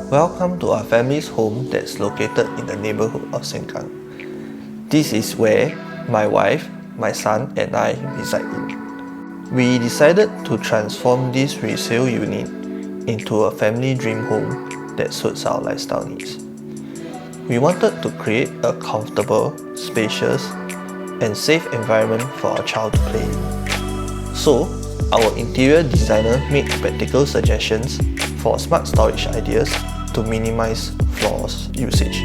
Welcome to our family's home that's located in the neighborhood of Sengkang. This is where my wife, my son and I reside in. We decided to transform this resale unit into a family dream home that suits our lifestyle needs. We wanted to create a comfortable, spacious and safe environment for our child to play in. So, our interior designer made practical suggestions for smart storage ideas to minimize floor usage.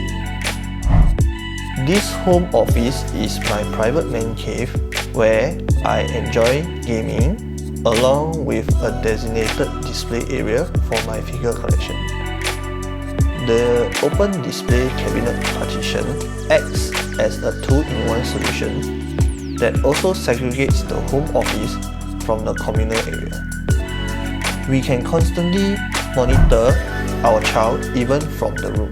This home office is my private man cave where I enjoy gaming along with a designated display area for my figure collection. The open display cabinet partition acts as a two-in-one solution that also segregates the home office from the communal area. We can constantly monitor our child even from the room,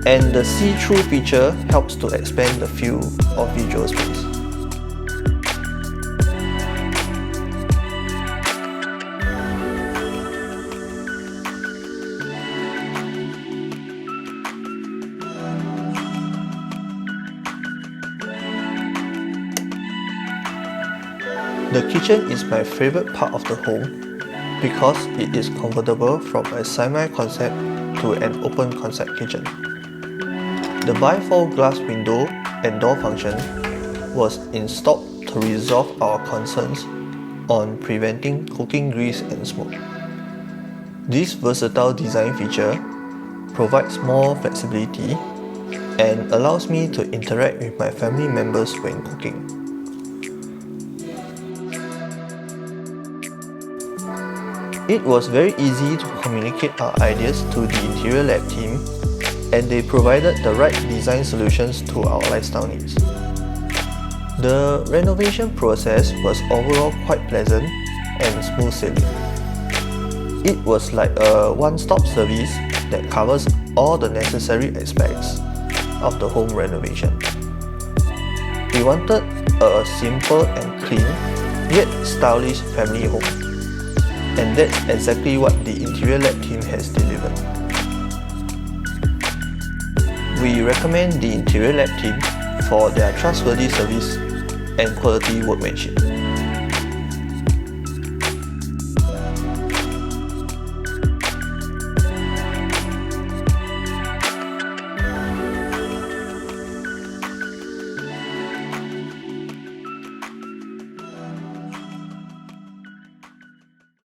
and the see-through feature helps to expand the field of visual space. The kitchen is my favorite part of the home because it is convertible from a semi-concept to an open-concept kitchen. The bifold glass window and door function was installed to resolve our concerns on preventing cooking grease and smoke. This versatile design feature provides more flexibility and allows me to interact with my family members when cooking. It was very easy to communicate our ideas to the interior lab team, and they provided the right design solutions to our lifestyle needs. The renovation process was overall quite pleasant and smooth sailing. It was like a one-stop service that covers all the necessary aspects of the home renovation. We wanted a simple and clean, yet stylish family home. And that's exactly what the interior lab team has delivered. We recommend the interior lab team for their trustworthy service and quality workmanship.